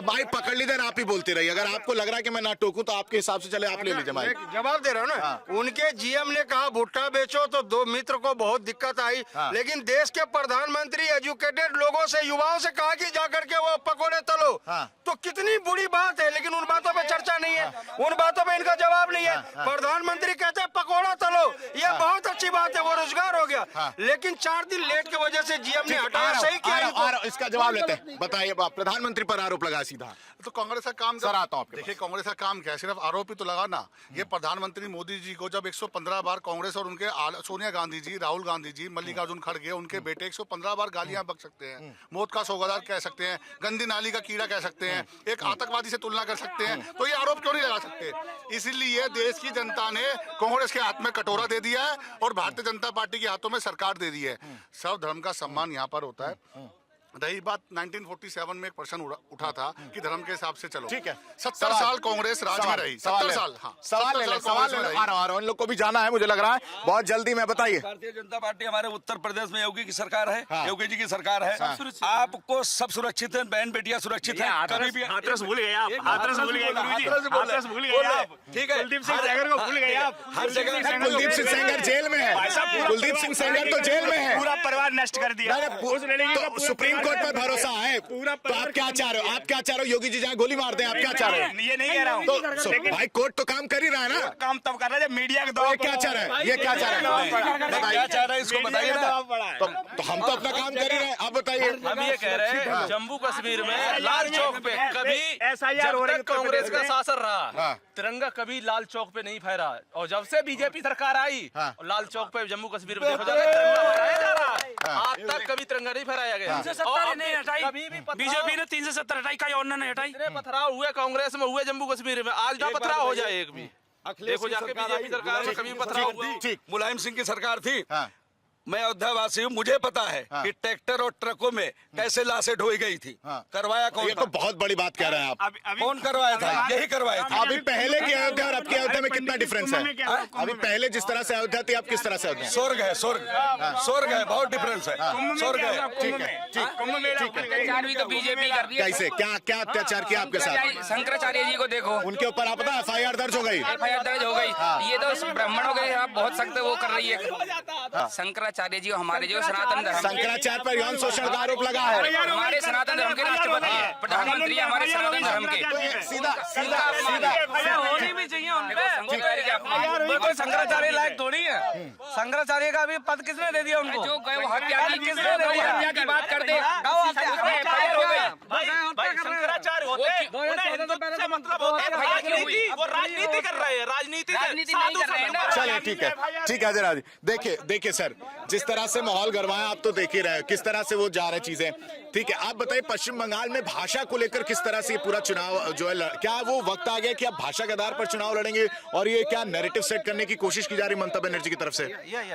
Mic पकड़ लीजिए, आप ही बोलते रहिए। अगर आपको लग रहा है कि मैं ना टोकूं तो आपके हिसाब से चले, आप ले लीजिए माइक। जवाब दे रहा हूँ ना। उनके जीएम ने कहा भुट्टा बेचो तो दो मित्र को बहुत दिक्कत आई, लेकिन देश के प्रधानमंत्री एजुकेटेड लोगों से, युवाओं से कहा कि जाकर के वो पकोड़े तलो, तो कितनी बुरी बात है। लेकिन उन बातों पे चर्चा नहीं है, उन बातों पे इनका जवाब नहीं है। प्रधानमंत्री कहते हैं पकोड़ा तलो, ये बहुत अच्छी बात है, वो रोजगार हो गया। लेकिन 4 दिन लेट की वजह से जीएम ने हटाया, सही किया। इसका जवाब लेते हैं। बताइए, प्रधानमंत्री पर आरोप लगा सीधा, तो कांग्रेस का काम सर आता हूं आपके देखिए, कांग्रेस का काम क्या है, सिर्फ आरोप ही तो लगाना। ये प्रधानमंत्री मोदी जी को जब 115 बार कांग्रेस और उनके सोनिया गांधी जी, राहुल गांधी जी, मल्लिकार्जुन खड़गे, उनके बेटे 115 बार गालियां बक सकते हैं, मौत का सौगादार कह सकते हैं, गंदी नाली का कीड़ा कह सकते हैं, एक आतंकवादी से तुलना कर सकते हैं, तो ये आरोप क्यों नहीं लगा सकते? इसीलिए देश की जनता ने कांग्रेस के हाथ में कटोरा दे दिया है और भारतीय जनता पार्टी के हाथों में सरकार दे दी है। सब धर्म का सम्मान यहाँ पर होता है। रही बात 1947 में एक प्रश्न उठा था कि धर्म के हिसाब से चलो, ठीक है। 70 साल कांग्रेस राज में रही, 70 साल। हाँ, सवाल ले ले, आ रहा हूं, इन लोग को भी जाना है, मुझे लग रहा है बहुत जल्दी में। बताइए, भारतीय जनता पार्टी हमारे उत्तर प्रदेश में योगी की सरकार है, योगी जी की सरकार है। आपको सब सुरक्षित है, बहन बेटियां सुरक्षित है। कभी भी हाथरस भूल गए आप, हाथरस भूल गए गुरुजी, हाथरस भूल गए आप। ठीक है, कुलदीप सिंह सेंगर को भूल गए आप। हर जगह कुलदीप सिंह सेंगर जेल में है, कुलदीप सिंह सेंगर तो जेल में है, पूरा परिवार नष्ट कर दिया। तो सुप्रीम कोर्ट पर भरोसा है, तो आप क्या चाह रहे हो? आप क्या चाह रहे हो? योगी जी जहाँ गोली मार दे, आप क्या चाह रहे हो? ये नहीं कह रहा हूँ, तो भाई कोर्ट तो काम कर ही रहा है ना। काम तब कर रहा है जब मीडिया के दबाव। क्या चाह रहा है? ये क्या चाह रहा है? क्या चाह रहे हैं इसको बताइए ना। तो हम तो अपना काम कर ही रहे हैं, आप बताइए। हम ये कह रहे हैं जम्मू कश्मीर में लाल चौक पे कभी SIR हो रही, कांग्रेस का शासन रहा, तिरंगा कभी लाल चौक पे नहीं फहरा, और जब से बीजेपी सरकार आई लाल चौक पे जम्मू कश्मीर में देखो तिरंगा फहराया जा रहा है। आज तक कभी तिरंगा नहीं फहराया गया, कभी भी बीजेपी ने 370 हटाई, कहीं और ने हटाई। पथराव हुए कांग्रेस में, हुए जम्मू कश्मीर में, आज ना पथराव हो जाए एक भी। देखो जाके बीजेपी सरकार में कभी पथराव हुआ। मुलायम सिंह की सरकार थी। मैं अयोध्या वासी हूँ, मुझे पता है कि ट्रैक्टर और ट्रकों में कैसे लाशें ढोई गई थी। करवाया कौन? ये तो बहुत बड़ी बात कह रहे हैं आप। कौन करवाया था? यही करवाया था। अभी पहले की अयोध्या और अब की अयोध्या में कितना डिफरेंस है? अभी पहले जिस तरह से अयोध्या थी, अब किस तरह से अयोध्या? स्वर्ग है, स्वर्ग, स्वर्ग है, बहुत डिफरेंस है, स्वर्ग है। ठीक है, अत्याचार भी तो बीजेपी कर रही है। कैसे, क्या अत्याचार किया आपके साथ? शंकराचार्य जी को देखो, उनके ऊपर आप पता FIR दर्ज हो गई, FIR दर्ज हो गई। ये तो ब्राह्मणों के आप बहुत सख्त वो कर रही है। शंकराचार्य जी हमारे जो सनातन धर्म, शंकराचार्य पर यौन शोषण का आरोप लगा है। हमारे सनातन धर्म के राष्ट्रपति है, प्रधानमंत्री है हमारे सनातन धर्म के। सीधा सीधा सीधा होनी भी चाहिए उनपे। शंकराचार्य शंकराचार्य लायक थोड़ी है, शंकराचार्य का भी पद किसने दे दिया उनको? जो गए वो हत्या किसने दे दिया? हत्या की बात करते FIR हो गई। शंकराचार्य होते उन्हें हिंदुत्व से मतलब होता है, राजनीति, वो राजनीति कर रहे हैं, राजनीति नहीं कर रहे हैं ना। चलिए ठीक है, ठीक है जरा देखिए सर, जिस तरह से माहौल गरमाया, आप तो देख ही रहे, किस तरह से वो जा रहे चीजें। ठीक है, आप बताइए पश्चिम बंगाल में भाषा को लेकर किस तरह से ये पूरा चुनाव जो है, क्या वो वक्त आ गया कि आप भाषा के आधार पर चुनाव लड़ेंगे, और ये क्या नैरेटिव सेट करने की कोशिश की जा रही ममता बनर्जी की तरफ से?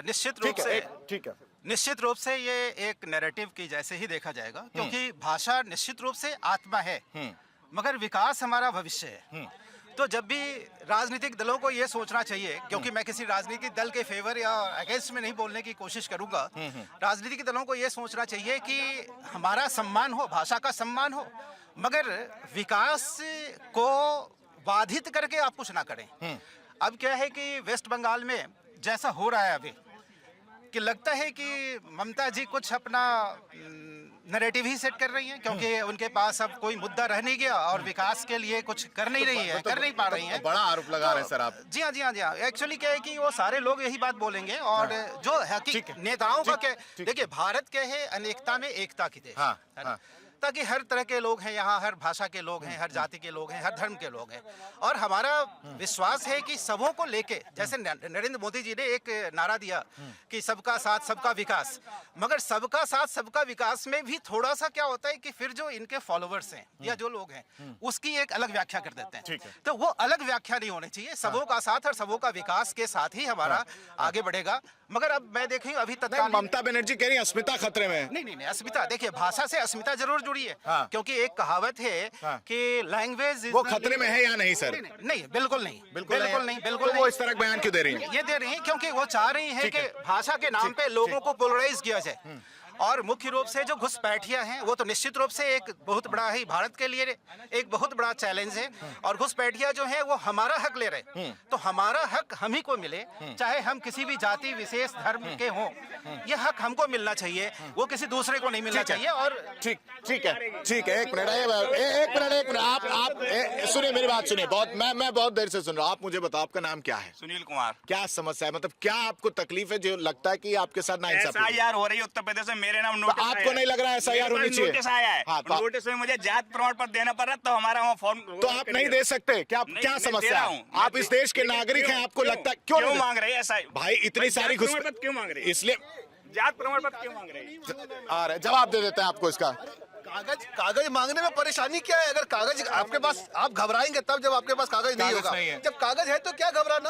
निश्चित रूप से, ठीक है, निश्चित रूप से ये एक नैरेटिव की जैसे ही देखा जाएगा, क्योंकि भाषा निश्चित रूप से आत्मा है, मगर विकास हमारा भविष्य है। तो जब भी राजनीतिक दलों को ये सोचना चाहिए, क्योंकि मैं किसी राजनीतिक दल के फेवर या अगेंस्ट में नहीं बोलने की कोशिश करूंगा, राजनीतिक दलों को ये सोचना चाहिए कि हमारा सम्मान हो, भाषा का सम्मान हो, मगर विकास को बाधित करके आप कुछ ना करें। अब क्या है कि वेस्ट बंगाल में जैसा हो रहा है अभी, कि लगता है कि ममता जी कुछ अपना नैरेटिव ही सेट कर रही हैं, क्योंकि उनके पास अब कोई मुद्दा रह नहीं गया और विकास के लिए कुछ कर नहीं रही है, कर नहीं पा रही हैं। बड़ा आरोप लगा रहे हैं सर आप। जी हाँ। एक्चुअली क्या है कि वो सारे लोग यही बात बोलेंगे, और जो हकीकत नेताओं का क्या, देखिए भारत क्या है, अनेकता में एकता की देश है, ताकि हर तरह के लोग हैं यहाँ, हर भाषा के लोग हैं, हर जाति के लोग हैं, हर धर्म के लोग हैं, और हमारा विश्वास है कि सबों को लेके, जैसे नरेंद्र मोदी जी ने एक नारा दिया कि सबका साथ सबका विकास, मगर सबका साथ सबका विकास में भी थोड़ा सा क्या होता है कि फिर जो इनके फॉलोवर्स हैं या जो लोग हैं उसकी एक अलग व्याख्या कर देते हैं। तो वो अलग व्याख्या नहीं होनी चाहिए, सबों का साथ और सबों का विकास के साथ ही हमारा आगे बढ़ेगा। मगर अब मैं देखें अभी तक ममता बनर्जी कह रही है अस्मिता खतरे में। नहीं, अस्मिता देखिए, भाषा से अस्मिता जरूर जुड़ी है, क्योंकि एक कहावत है कि लैंग्वेज वो खतरे में है या नहीं सर? नहीं, बिल्कुल नहीं। वो इस तरह बयान क्यों दे रही है? ये दे रही है क्योंकि वो चाह रही है कि भाषा के नाम पे लोगों को पोलराइज किया जाए। और मुख्य रूप से जो घुसपैठिया हैं वो तो निश्चित रूप से एक बहुत बड़ा ही भारत के लिए एक बहुत बड़ा चैलेंज है। और घुसपैठिया जो है वो हमारा हक ले रहे, तो हमारा हक हम ही को मिले, चाहे हम किसी भी जाति विशेष धर्म के हों, ये हक हमको मिलना चाहिए, वो किसी दूसरे को नहीं मिलना चाहिए। और ठीक है, एक मिनट आप सुनिए मेरी बात सुनिए, मैं बहुत देर से सुन रहा हूँ। आप मुझे बताओ आपका नाम क्या है? सुनील कुमार। क्या समस्या है, मतलब क्या आपको तकलीफ है जो लगता है कि आपके साथ नाइंसाफी है? SIR हो रही है उत्तर प्रदेश में, मेरे नाम नोटिस आपको नहीं लग रहा है SIR होनी चाहिए? नोटिस आया है, हाँ, तो नोटिस में मुझे जात प्रमाण पत्र देना पड़ रहा, तो हमारा वहाँ फॉर्म तो आप नहीं दे सकते क्या? क्या समस्या है? आप इस देश के नागरिक हैं, आपको लगता है क्यों मांग रहे हैं ऐसा? भाई इतनी सारी प्रमाण पत्र क्यों मांग रहे हैं? इसलिए जात प्रमाण पत्र क्यों मांग रहे हैं? आ रहे जवाब दे देते हैं आपको इसका। कागज मांगने में परेशानी क्या है? अगर कागज आपके पास, आप घबराएंगे तब जब आपके पास कागज नहीं होगा। जब कागज है तो क्या घबराना?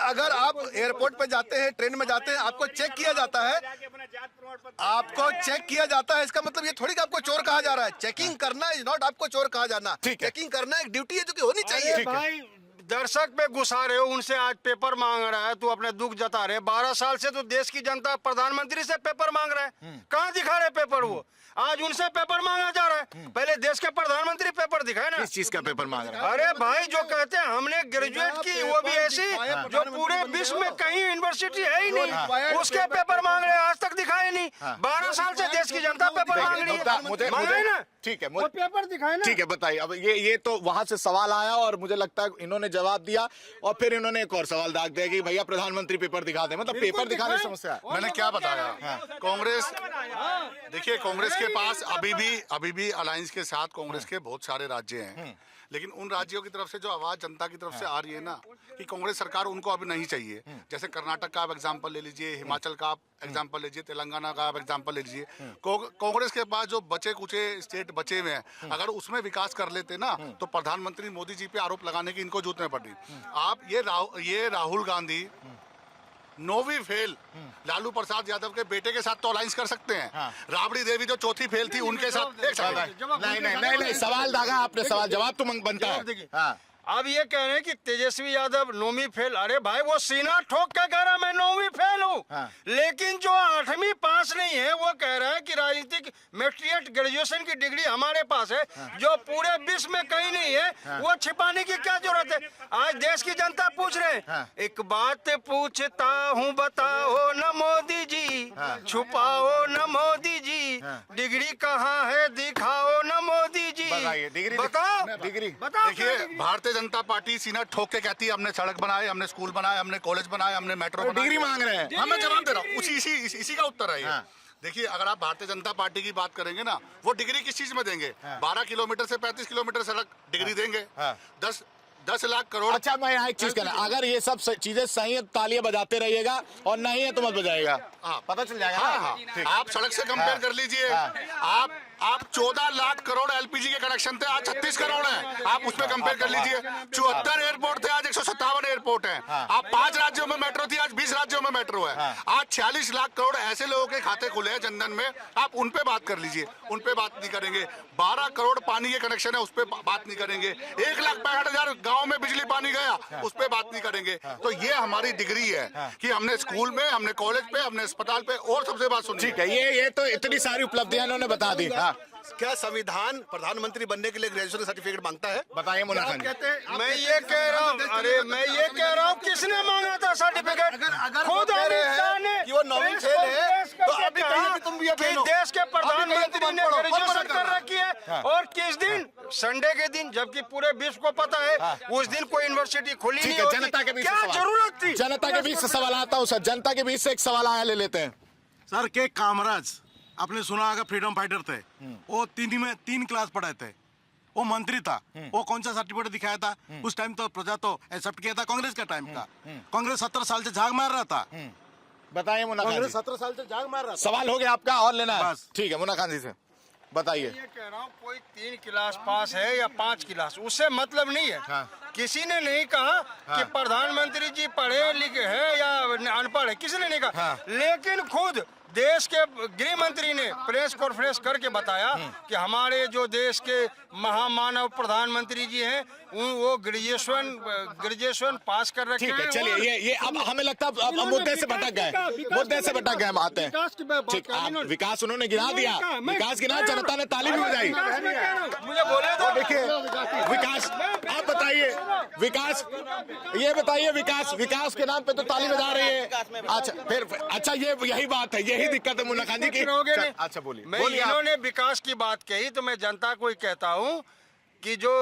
अगर आप एयरपोर्ट पे जाते हैं, ट्रेन में जाते हैं, आपको चेक किया जाता है, इसका मतलब ये थोड़ी कि आपको चोर कहा जा रहा है। चेकिंग करना इज नॉट आपको चोर कहा जाना। चेकिंग करना एक ड्यूटी है जो कि होनी चाहिए। भाई दर्शक पे गुस्सा रहे हो, उनसे आज पेपर मांग रहा है, तू अपने दुख जता रहे। 12 साल से तो देश की जनता प्रधानमंत्री से पेपर मांग रहा है, कहाँ दिखा रहे पेपर? वो आज उनसे पेपर मांगा जा रहा है। पहले देश के प्रधानमंत्री पेपर दिखाए ना। किस चीज का पेपर मांग रहा है? अरे भाई जो कहते हैं हमने ग्रेजुएट की, वो भी ऐसी जो पूरे विश्व में कहीं यूनिवर्सिटी है ही नहीं, उसके पेपर मांग रहे हैं, आज तक दिखाए नहीं। 12 साल से देश की जनता पेपर मांग रही है, मांगे ना? ठीक है, वो पेपर दिखाए ना। ठीक है, बताइए। अब ये तो वहां से सवाल आया और मुझे लगता है इन्होंने जवाब दिया और फिर इन्होंने एक और सवाल दाग दिया कि भैया प्रधानमंत्री पेपर दिखा दे। मतलब पेपर दिखाने की समस्या है। मैंने क्या बताया? कांग्रेस, देखिए कांग्रेस के पास अभी भी अलायंस के साथ कांग्रेस के बहुत सारे राज्य हैं, लेकिन उन राज्यों की तरफ से जो आवाज जनता की तरफ से आ रही है ना कि कांग्रेस सरकार उनको अभी नहीं चाहिए। जैसे कर्नाटक का आप एग्जांपल ले लीजिए, हिमाचल का आप एग्जांपल लीजिए, तेलंगाना का आप एग्जांपल ले लीजिए। कांग्रेस के पास जो बचे कुचे स्टेट बचे हुए हैं, अगर उसमें विकास कर लेते ना तो प्रधानमंत्री मोदी जी पे आरोप लगाने की इनको जरूरत नहीं पड़ती। आप ये राहुल गांधी 9वीं फेल लालू प्रसाद यादव के बेटे के साथ तो अलायंस कर सकते हैं। राबड़ी देवी जो चौथी फेल थी उनके साथ नहीं, सवाल दागा आपने, सवाल जवाब तो बनता है। अब ये कह रहे हैं कि तेजस्वी यादव 9वीं फेल। अरे भाई वो सीना ठोक के कह रहा मैं 9वीं फेल हूँ, लेकिन जो 8वीं पास नहीं है वो कह रहा है कि राजनीतिक मैट्रियट ग्रेजुएशन की डिग्री हमारे पास है, जो पूरे विश्व में कहीं नहीं है। वो छिपाने की क्या जरूरत है? आज देश की जनता पूछ रहे हैं, एक बात पूछता हूँ बताओ न मोदी जी, छुपाओ न मोदी जी, डिग्री कहाँ है दिखाओ न मोदी जी, बताओ डिग्री। देखिए भारतीय जनता पार्टी सीना ठोक के कहती है हमने सड़क बनाए, हमने स्कूल बनाए, हमने कॉलेज बनाए, हमने मेट्रो बनाए। डिग्री मांग रहे हैं। हाँ मैं जवाब दे रहा हूँ, इसी का उत्तर है ये। देखिए अगर आप भारतीय जनता पार्टी की बात करेंगे ना, वो डिग्री किस चीज में देंगे? 12 किलोमीटर से 35 किलोमीटर सड़क डिग्री देंगे। 10 लाख करोड़। अच्छा मैं यहाँ एक चीज कहना, अगर ये सब चीजें सही है तालियां बजाते रहिएगा और नहीं है तो मत बजाएगा। पता चल जाएगा। हाँ। आप सड़क से कंपेयर कर लीजिए। आप 14 लाख करोड़ एलपीजी के कनेक्शन थे, आज 36 करोड़ हैं। आप उसमें कंपेयर कर लीजिए। 74 एयरपोर्ट थे, आज 157 एयरपोर्ट हैं। आप 5 राज्यों में मेट्रो थी, आज 20 राज्यों में मेट्रो है। आज 46 लाख करोड़ ऐसे लोगों के खाते खुले हैं जनधन में, आप उन पे बात कर लीजिए, उन पे बात नहीं करेंगे। 12 करोड़ पानी के कनेक्शन है, उस पे बात नहीं करेंगे। 1,65,000 गाँव में बिजली पानी गया, उस पे बात नहीं करेंगे। तो ये हमारी डिग्री है कि हमने स्कूल में, हमने कॉलेज पे, हमने अस्पताल पे। और सबसे बात सुनिए, ठीक है, ये तो इतनी सारी उपलब्धियां इन्होंने बता दी। क्या संविधान प्रधानमंत्री बनने के लिए ग्रेजुएशन सर्टिफिकेट मांगता है? बताइए मुन्ना खान। मैं ये कह रहा हूँ, अरे मैं ये कह रहा हूँ, किसने मांगा था सर्टिफिकेट? खुद अमित शाह ने कि वो 9वीं फेल है, तो अभी कहिए कि तुम भी कि देश के प्रधानमंत्री ने ग्रेजुएशन कर रखी है। और किस दिन? संडे के दिन, जबकि पूरे विश्व को पता है उस दिन कोई यूनिवर्सिटी खुली नहीं होती। जनता के बीच क्या जरूरत थी? जनता के बीच से सवाल आता हूँ सर, जनता के बीच से एक सवाल आया, ले लेते हैं सर। के कामराज आपने सुना होगा, फ्रीडम फाइटर थे, वो 3 क्लास पढ़े थे, वो मंत्री था, वो कौन सा सर्टिफिकेट दिखाया था? उस टाइम तो प्रजा तो एक्सेप्ट किया था कांग्रेस का टाइम का। कांग्रेस 17 साल से झाग मार रहा था। बताइए मुन्ना खान जी। कांग्रेस 17 साल से झाग मार रहा था। सवाल हो गया आपका और लेना है? बस। ठीक है मुन्ना खान जी से बताइए। ये कह रहा हूँ कोई 3 क्लास पास है या 5 क्लास, उससे मतलब नहीं है। किसी ने नहीं कहा कि प्रधानमंत्री जी पढ़े लिखे हैं या अनपढ़ है, किसी ने नहीं कहा। लेकिन खुद देश के गृह मंत्री ने प्रेस कॉन्फ्रेंस करके बताया कि हमारे जो देश के महामानव प्रधानमंत्री जी हैं वो ग्रेजुएशन पास कर रखे ठीक है, हैं। चलिए ये अब हमें लगता है अब मुद्दे से भटक गए हम आते हैं। ठीक, आप विकास उन्होंने गिना दिया, विकास गिना, जनता ने ताली भी बजाई। मुझे बोले तो देखिए विकास, आप बताइए विकास, ये बताइए विकास के नाम पे तो ताली बजा रही है। अच्छा फिर अच्छा, ये यही बात है, यही दिक्कत है मुन्ना खान जी की। अच्छा बोलिए। इन्होंने विकास की बात कही तो मैं जनता को ही कहता हूँ कि जो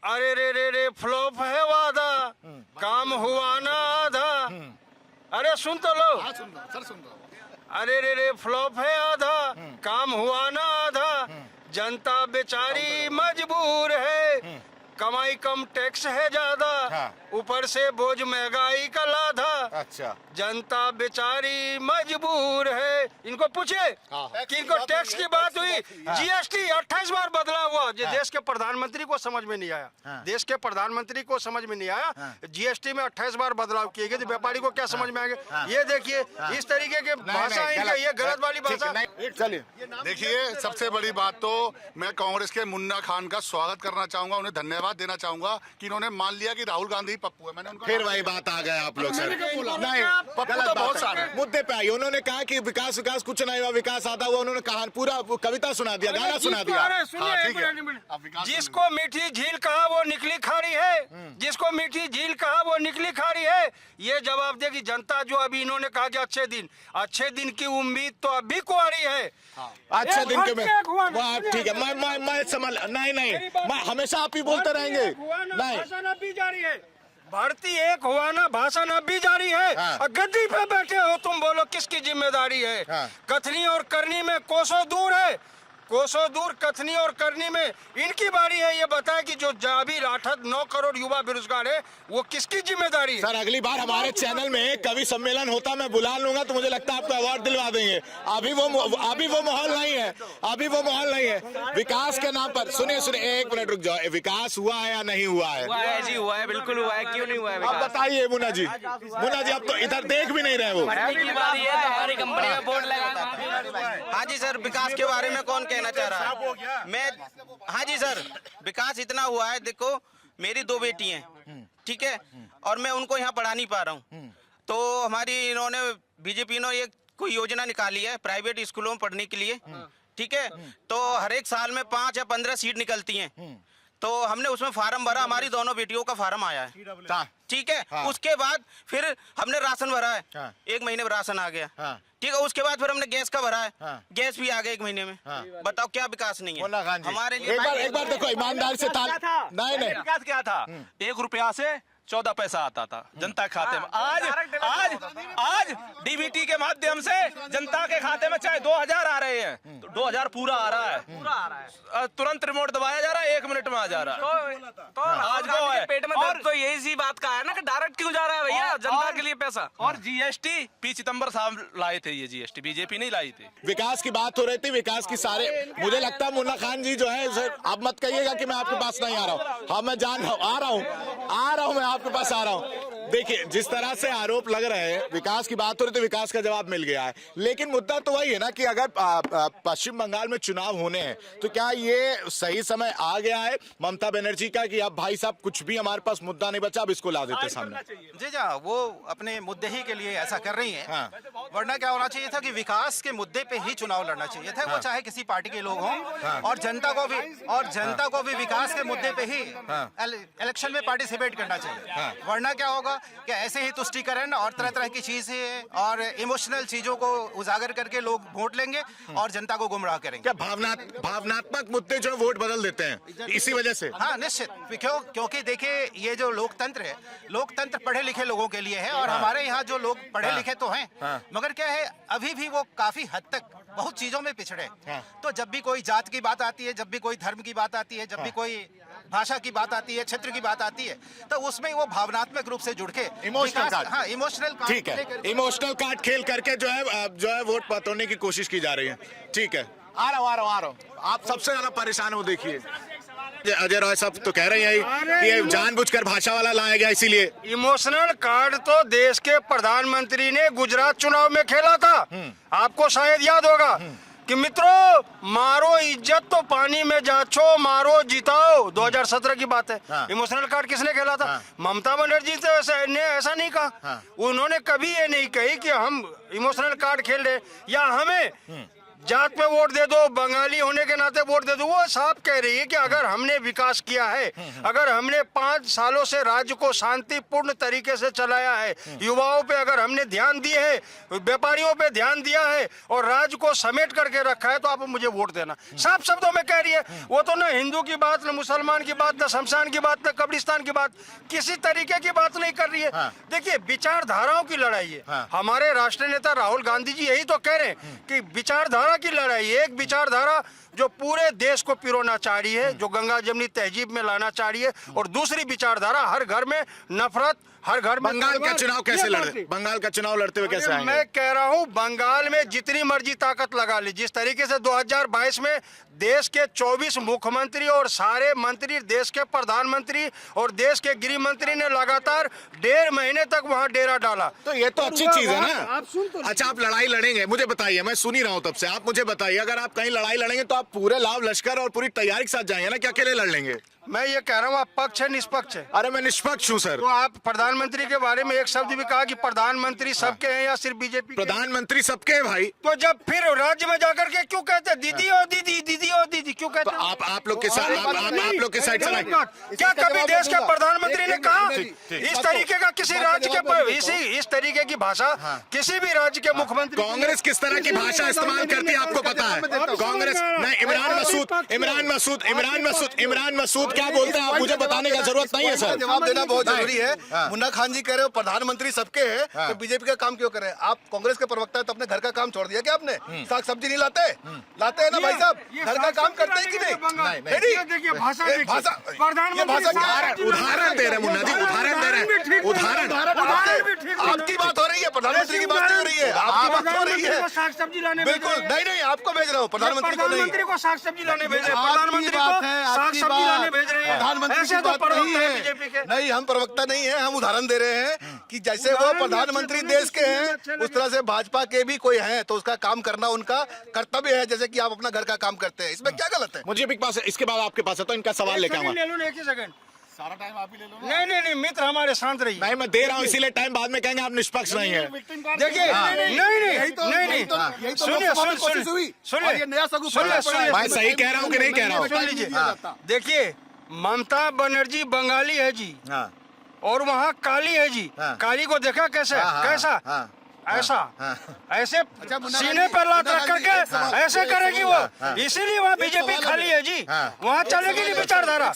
अरे रे फ्लॉप है वादा, काम हुआ ना आधा। अरे सुन तो लो, अरे रे फ्लॉप है आधा, काम हुआ ना आधा, जनता बेचारी मजबूर है, कमाई कम टैक्स है ज्यादा, ऊपर से बोझ महंगाई का लाधा। अच्छा, जनता बेचारी मजबूर है। इनको पूछे कि इनको टैक्स की बात हुई, जीएसटी 28 बार बदला हुआ, ये देश के प्रधानमंत्री को समझ में नहीं आया। देश के प्रधानमंत्री को समझ में नहीं आया, जीएसटी में 28 बार बदलाव किए गए, तो व्यापारी को क्या समझ में आएगा? ये देखिए इस तरीके के भाषा इनके, ये गलत वाली भाषा। चलिए देखिए, सबसे बड़ी बात तो मैं कांग्रेस के मुन्ना खान का स्वागत करना चाहूंगा, उन्हें धन्यवाद देना चाहूंगा कि इन्होंने मान लिया कि राहुल गांधी पप्पू है। मैंने उनका फिर वही बात आ गए आप लोग सर। नहीं, पप्पू तो बहुत सारे मुद्दे पे आई। उन्होंने कहा कि विकास कुछ नहीं हुआ, विकास आधा हुआ। उन्होंने कहा पूरा कविता सुना दिया, गाना सुना दिया। जिसको मीठी झील कहा वो निकली खारी है, जिसको मीठी झील कहा वो निकली खारी है। ये जवाब देगी जनता जो अभी इन्होंने कहा कि अच्छे दिन की उम्मीद तो अभी कुंवारी है। अच्छे दिन के में ठीक है, मैं समझ नहीं, मैं हमेशा आप ही बोलते रहेंगे। नहीं जारी है, भारतीय एक हुआ ना, भाषण अब भी जारी है। गद्दी पे बैठे हो तुम, बोलो किसकी जिम्मेदारी है? कथनी और करनी में कोसों दूर है, कोसों दूर कथनी और करनी में इनकी बारी है। ये बताएं कि जो जाबी 9 करोड़ युवा बेरोजगार है वो किसकी जिम्मेदारी है? सर अगली बार हमारे चैनल में कवि सम्मेलन होता मैं बुला लूंगा, तो मुझे लगता है आपको अवार्ड दिलवा देंगे। अभी वो माहौल नहीं है, अभी वो माहौल नहीं है। विकास के नाम पर सुनिए, एक मिनट रुक जाओ। विकास हुआ है या नहीं हुआ है? हुआ है जी, हुआ है, बिल्कुल हुआ है। क्यों नहीं हुआ है? आप बताइए मुन्ना जी, अब तो इधर देख भी नहीं रहे वो। हमारी कंपनी में बोर्ड लगा। हाँ जी सर, विकास के बारे में कौन कहना चाह रहा है? मैं हाँ जी सर, विकास इतना हुआ है, देखो मेरी 2 बेटी हैं, ठीक है, और मैं उनको यहाँ पढ़ा नहीं पा रहा हूँ। तो हमारी इन्होंने बीजेपी ने एक कोई योजना निकाली है प्राइवेट स्कूलों में पढ़ने के लिए, ठीक है। तो हर एक साल में 5 या 15 सीट निकलती हैं। तो हमने उसमें फार्म भरा, हमारी दोनों बेटियों का फार्म आया है, ठीक है। उसके बाद फिर हमने राशन भरा है, 1 महीने में राशन आ गया, ठीक है। उसके बाद फिर हमने गैस का भरा है, गैस भी आ गया 1 महीने में। बताओ क्या विकास नहीं है हमारे लिए? एक बार देखो ईमानदारी से नहीं विकास क्या था? 1 रुपया से 14 पैसा आता था जनता के खाते में। आज डीबीटी के माध्यम से जनता के खाते में चाहे 2000 आ रहे हैं, तो 2000 पूरा आ रहा है, तुरंत रिमोट दबाया जा रहा है, 1 मिनट में आ जा रहा है। तो आज वो है पेट में दर्द, तो यही सी बात का है ना कि डायरेक्ट क्यों जा रहा है भैया जनता के लिए पैसा। और जीएसटी पी चिदम्बर साहब लाए थे, ये जीएसटी बीजेपी नहीं लाई थी। विकास की बात हो रही थी, विकास की सारे मुझे लगता है मुन्ना खान जी जो है, आप मत कहिएगा कि मैं आपके पास नहीं आ रहा हूँ। हाँ मैं जान रहा हूँ, आ रहा हूँ मैं आपके पास आ रहा हूँ। देखिए जिस तरह से आरोप लग रहे हैं, विकास की बात हो रही तो विकास का जवाब मिल गया है, लेकिन मुद्दा तो वही है ना कि अगर पश्चिम बंगाल में चुनाव होने हैं तो क्या ये सही समय आ गया है ममता बनर्जी का कि अब भाई साहब कुछ भी हमारे पास मुद्दा नहीं बचा, अब इसको ला देते सामने? जी जा, वो अपने मुद्दे ही के लिए ऐसा कर रही हैं। वरना क्या होना चाहिए था कि विकास के मुद्दे पे ही चुनाव लड़ना चाहिए था। वो चाहे किसी पार्टी के लोग हों, और जनता को भी विकास के मुद्दे पे ही इलेक्शन में पार्टिसिपेट करना चाहिए। वरना क्या होगा कि ऐसे ही तुष्टीकरण और तरह तरह की चीजें और इमोशनल चीजों को उजागर करके लोग वोट लेंगे और जनता को गुमराह करेंगे। क्या भावनात्मक मुद्दे जो वोट बदल देते हैं इसी वजह से? हाँ निश्चित, क्योंकि देखिए ये जो लोकतंत्र है, लोकतंत्र पढ़े लिखे लोगों के लिए है, और हमारे यहाँ जो लोग पढ़े लिखे तो हैं, मगर क्या है अभी भी वो काफी हद तक बहुत चीजों में पिछड़े। तो जब भी कोई जात की बात आती है, जब भी कोई धर्म की बात आती है, जब भी कोई भाषा की बात आती है, क्षेत्र की बात आती है, तो उसमें वो भावनात्मक रूप से जुड़ के इमोशनल कार्ड, ठीक है, इमोशनल कार्ड खेल करके जो है वोट पतोड़ने की कोशिश की जा रही है। ठीक है, आ रहा हूँ। आप सबसे ज्यादा परेशान हो, देखिए अजय रॉय साहब तो कह रहे हैं कि ये जानबूझकर भाषा वाला लाया गया इसीलिए। इमोशनल कार्ड तो देश के प्रधानमंत्री ने गुजरात चुनाव में खेला था। आपको शायद याद होगा कि मित्रों, मारो इज्जत तो पानी में जाचो, मारो जिताओ, 2017 की बात है। इमोशनल कार्ड किसने खेला था? ममता बनर्जी ने ऐसा नहीं कहा। उन्होंने कभी ये नहीं कही कि हम इमोशनल कार्ड खेल रहे या हमें जात पे वोट दे दो, बंगाली होने के नाते वोट दे दो। वो साफ कह रही है कि अगर हमने विकास किया है, अगर हमने 5 सालों से राज्य को शांतिपूर्ण तरीके से चलाया है, युवाओं पे अगर हमने ध्यान दिए है, व्यापारियों पे ध्यान दिया है और राज्य को समेट करके रखा है, तो आप मुझे वोट देना। साफ शब्दों में कह रही है। वो तो न हिंदू की बात, न मुसलमान की बात, न शमशान की बात, न कब्रिस्तान की बात, किसी तरीके की बात नहीं कर रही है। देखिए, विचारधाराओं की लड़ाई है। हमारे राष्ट्रीय नेता राहुल गांधी जी यही तो कह रहे हैं कि विचारधारा की लड़ाई। एक विचारधारा जो पूरे देश को पिरोना चाह रही है, जो गंगा जमनी तहजीब में लाना चाह रही है, और दूसरी विचारधारा हर घर में नफरत, हर घर में। बंगाल का चुनाव कैसे लड़ते? बंगाल का चुनाव लड़ते हुए कैसे आएंगे? मैं कह रहा हूं, बंगाल में जितनी मर्जी ताकत लगा ली। जिस तरीके से 2022 में देश के 24 मुख्यमंत्री और सारे मंत्री, देश के प्रधानमंत्री और देश के गृह मंत्री ने लगातार 1.5 महीने तक वहां डेरा डाला। तो ये तो अच्छी चीज है ना। अच्छा, आप लड़ाई लड़ेंगे, मुझे बताइए, मैं सुन ही रहा हूं तब से। आप मुझे बताइए, अगर आप कहीं लड़ाई लड़ेंगे तो आप पूरे लाव लश्कर और पूरी तैयारी के साथ जाएंगे ना, क्या अकेले लड़ लेंगे? मैं ये कह रहा हूँ, आप पक्ष है निष्पक्ष है? अरे मैं निष्पक्ष हूँ सर। तो आप प्रधानमंत्री के बारे में एक शब्द भी कहा कि प्रधानमंत्री सबके हैं या सिर्फ बीजेपी? प्रधानमंत्री सबके हैं भाई। तो जब फिर राज्य में जाकर के क्यों कहते हैं दीदी और दीदी, दीदी और दीदी क्यों कहते हैं? तो आप लोग के साथ, आप लोग के साइड से क्या कभी देश के प्रधानमंत्री ने कहा इस तरीके का किसी राज्य के इस तरीके की भाषा किसी भी राज्य के मुख्यमंत्री? कांग्रेस किस तरह की भाषा इस्तेमाल करती है आपको पता है? कांग्रेस नहीं, इमरान मसूद क्या बोलते हैं आप मुझे बताने का जरूरत नहीं है सर। जवाब देना बहुत जरूरी है। मुन्ना खान जी कह रहे हो प्रधानमंत्री सबके हैं, तो बीजेपी का काम क्यों करें? आप कांग्रेस के प्रवक्ता है तो अपने घर का काम छोड़ दिया क्या आपने? साग सब्जी नहीं लाते? लाते हैं ना भाई साहब, घर का काम करते हैं कि नहीं? उदाहरण दे रहे हैं मुन्ना जी, उदाहरण दे रहे हैं। उदाहरण आपकी बात हो रही है, प्रधानमंत्री की बात नहीं हो रही है। आपकी बात हो रही है। साग सब्जी लाने बिल्कुल नहीं, आपको भेज रहा हूँ, प्रधानमंत्री को नहीं। प्रधानमंत्री को साग सब्जी लाने भेज रहे हैं, प्रधानमंत्री को साग सब्जी लाने भेज रहे हैं। प्रधानमंत्री की बात नहीं है। नहीं, हम प्रवक्ता नहीं है, हम उदाहरण दे रहे हैं कि जैसे वो प्रधानमंत्री देश के हैं, उस तरह से भाजपा के भी कोई हैं, तो उसका काम करना उनका कर्तव्य है, जैसे कि आप अपना घर का काम करते हैं। इसमें क्या गलत है? मुझे भी पास है, इसके बाद आपके पास है तो इनका सवाल लेके आऊंगा। ले लो, एक ही सेकंड, सारा टाइम आप ही ले लो। नहीं, मित्र हमारे शांत रहिए। नहीं, मैं दे रहा हूँ इसीलिए टाइम, बाद में कहेंगे आप निष्पक्ष नहीं है। देखिए, नहीं, सुनिए, मैं सही कह रहा हूँ कि नहीं कह रहा हूँ? सुन लीजिए। देखिए, ममता बनर्जी बंगाली है जी, और वहाँ काली है जी। काली को देखा कैसे? कैसा? ऐसा, ऐसे सीने पर लात रख करके ऐसे करेगी वो, इसीलिए वहाँ बीजेपी खाली है जी। वहाँ चलेगी नहीं विचारधारा।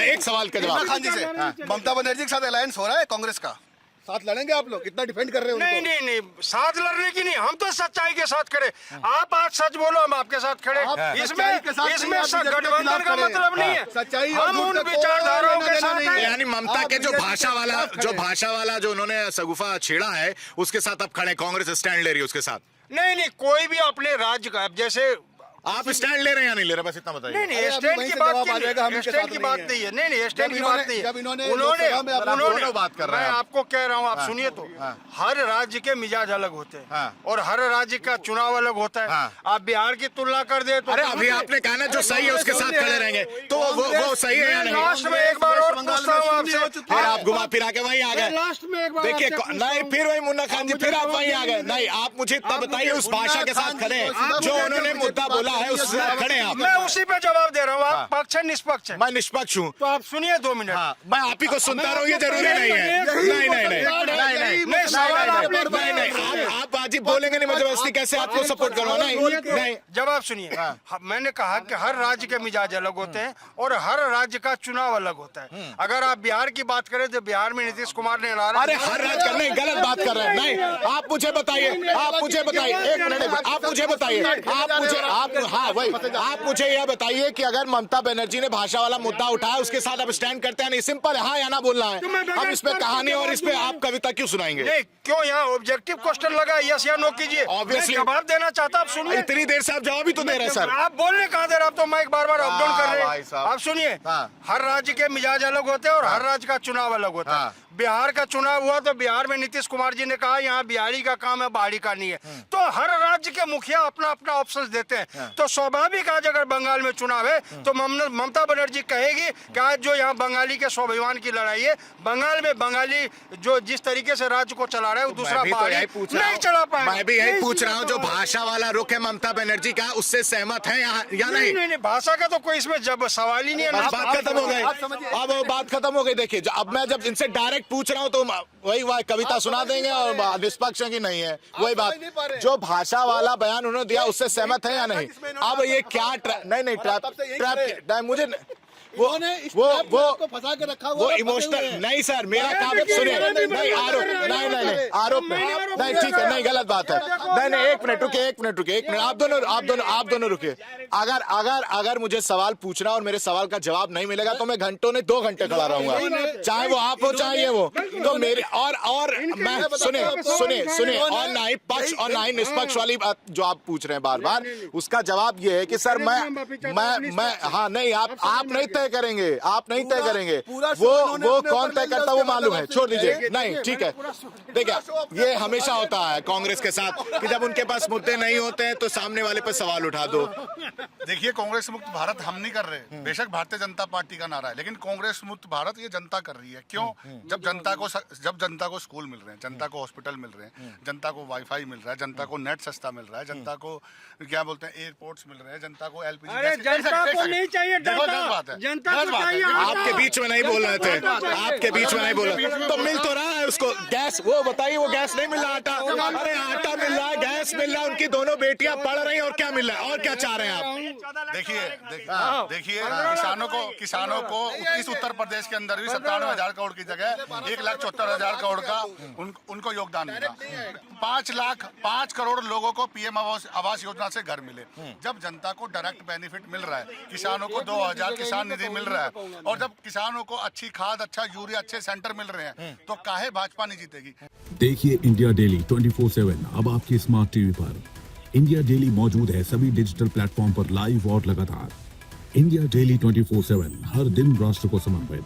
एक सवाल का जवाब खान जी से, ममता बनर्जी के साथ अलायंस हो रहा है कांग्रेस का? साथ लड़ेंगे आप लोग? इतना डिफेंड कर रहे हो? नहीं, साथ लड़ने की नहीं, हम तो सच्चाई के साथ खड़े। आप आज सच बोलो, हम आपके साथ खड़े। इसमें गठबंधन का मतलब नहीं है, सच्चाई हम उन विचारधाराओं के साथ हैं। यानी ममता के जो भाषा वाला जो उन्होंने सगुफा छेड़ा है, उसके साथ अब खड़े, कांग्रेस स्टैंड ले रही है उसके साथ? नहीं, कोई भी अपने राज्य का, जैसे आप स्टैंड ले रहे हैं या नहीं ले रहे, बस इतना बताइए। नहीं, स्टैंड की बात नहीं है, स्टैंड की बात नहीं है। नहीं, स्टैंड की बात नहीं है। उन्होंने बात कर रहे हैं। मैं आपको कह रहा हूँ, आप सुनिए तो, हर राज्य के मिजाज अलग होते हैं और हर राज्य का चुनाव अलग होता है। आप बिहार की तुलना कर दे तो, अरे अभी आपने कहा ना जो सही है उसके साथ खड़े रहेंगे, तो वो सही है या नहीं? लास्ट में एक बार और पूछता हूँ आपसे, फिर आप घुमा फिरा के वहीं आ गए। लास्ट में एक बार देखिए, नहीं, फिर वही मुन्ना खान जी, फिर आप वहीं आ गए। नहीं, आप मुझे इतना बताइए, उस भाषा के साथ खड़े जो उन्होंने मुद्दा बोला है उससे खड़े हैं आप? मैं उसी पे जवाब दे रहा हूँ। आप पक्ष है निष्पक्ष है? मैं निष्पक्ष हूँ। तो आप सुनिए 2 मिनट। मैं आप ही को सुनता रहूँ, ये जरूरी नहीं है। नहीं, सवाल आप आज ही बोलेंगे नहीं, मैं जबरदस्ती कैसे आपको सपोर्ट करूँ? नहीं, जवाब सुनिए। मैंने कहा कि हर राज्य के मिजाज अलग होते हैं और हर राज्य का चुनाव अलग होता है। अगर आप बिहार की बात करें तो बिहार में नीतीश कुमार ने अरे हर राज्य का नहीं, गलत बात कर रहे हैं। नहीं, आप मुझे बताइए, एक मिनट, आप मुझे बताइए, आप मुझे यह बताइए कि अगर ममता बनर्जी ने भाषा वाला मुद्दा उठाया, उसके साथ आप स्टैंड करते हैं? नहीं, सिंपल है, हाँ या ना बोलना है। अब इस पे कहानी और इस पे आप कविता क्यों सुनाएंगे? नहीं, क्यों यहाँ ऑब्जेक्टिव क्वेश्चन लगा, यस या नो कीजिए। Obviously। मैं जवाब देना चाहता, आप सुनिए। इतनी देर से आप जवाब ही तो दे रहे हैं सर। आप बोलने कहाँ दे रहे, आप तो माइक बार बार अप डाउन कर रहे भाई हैं। साहब। आप सुनिए, हाँ। हर राज्य के मिजाज अलग होते हैं और हर राज्य का चुनाव अलग होता है। बिहार का चुनाव हुआ तो बिहार में नीतीश कुमार जी ने कहा यहाँ बिहारी का काम है, बाहरी का नहीं है। तो हर राज्य के मुखिया अपना अपना ऑप्शन देते हैं। तो स्वाभाविक आज अगर बंगाल में चुनाव है तो ममता बनर्जी कहेगी कि आज जो यहाँ बंगाली के स्वाभिमान की लड़ाई है, बंगाल में बंगाली जो जिस तरीके से राज्य को चला रहा है वो दूसरा बाहरी नहीं चला पाएगा। मैं भी यही पूछ रहा हूँ, जो भाषा वाला रुख है ममता बनर्जी का, उससे सहमत है या नहीं? नहीं, भाषा का तो कोई इसमें जब सवाल ही नहीं है। बात खत्म हो गई, अब वो बात खत्म हो गई। देखिए, अब मैं जब इनसे डायरेक्ट पूछ रहा हूँ तो वही कविता सुना देंगे और निष्पक्ष की नहीं है, वही बात। जो भाषा वाला बयान उन्होंने दिया उससे सहमत है या नहीं? अब ये क्या नहीं ट्रैप मुझे वो फंसा के रखा वो इमोशनल नहीं सर, मेरा काम सुनिए। नहीं आरोप नहीं, ठीक है, नहीं गलत बात है। नहीं, एक मिनट रुकिए, आप दोनों रुकिए। अगर मुझे सवाल पूछना और मेरे सवाल का जवाब नहीं मिलेगा तो मैं घंटों नहीं 2 घंटे खड़ा रहूंगा, चाहे वो आप हो चाहे ये वो। तो मेरे और मैं सुने और ना ही पक्ष और ना ही निष्पक्ष वाली बात जो आप पूछ रहे हैं बार बार, उसका जवाब ये है कि सर मैं हाँ नहीं, आप नहीं तय करेंगे, आप नहीं तय करेंगे। वो कौन तय करता वो मालूम है, छोड़ दीजिए। नहीं, ठीक है, देखिए ये हमेशा होता है कांग्रेस के साथ कि जब उनके पास मुद्दे नहीं होते हैं तो सामने वाले पर सवाल उठा दो। देखिए, कांग्रेस मुक्त भारत हम नहीं कर रहे, बेशक भारतीय जनता पार्टी का नारा है, लेकिन कांग्रेस मुक्त भारत ये जनता कर रही है। क्यों? जब जनता को स्कूल मिल रहे हैं, जनता को हॉस्पिटल मिल रहे हैं, जनता को वाईफाई मिल रहा है, जनता को नेट सस्ता मिल रहा है, जनता को क्या बोलते हैं एयरपोर्ट्स मिल रहे हैं, जनता को एलपीजी। जनता को नहीं चाहिए, आपके बीच में नहीं बोल रहे थे, आपके बीच में नहीं बोल रहे तो मिल तो रहा है उसको गैस। वो बताइए, वो गैस नहीं मिल रहा, आटा, अरे आटा मिल रहा है, गैस मिल रहा है, उनकी दोनों बेटियां पढ़ रही हैं, और क्या मिल रहा है, और क्या चाह रहे हैं आप? देखिए किसानों को इस उत्तर प्रदेश के अंदर भी 97,000 करोड़ की जगह 1,74,000 करोड़ का उनको योगदान मिला। 5 करोड़ लोगों को पीएम आवास योजना से घर मिले। जब जनता को डायरेक्ट बेनिफिट मिल रहा है, किसानों को 2,000 किसान निधि मिल रहा है, और जब किसानों को अच्छी खाद, अच्छा यूरिया, अच्छे सेंटर मिल रहे हैं, तो काहे भाजपा नहीं जीतेगी? देखिए इंडिया डेली 24/7 अब आपकी स्मार्ट टीवी पर। इंडिया डेली मौजूद है सभी डिजिटल प्लेटफॉर्म पर लाइव और लगातार। इंडिया डेली 24/7 हर दिन राष्ट्र को समर्पित।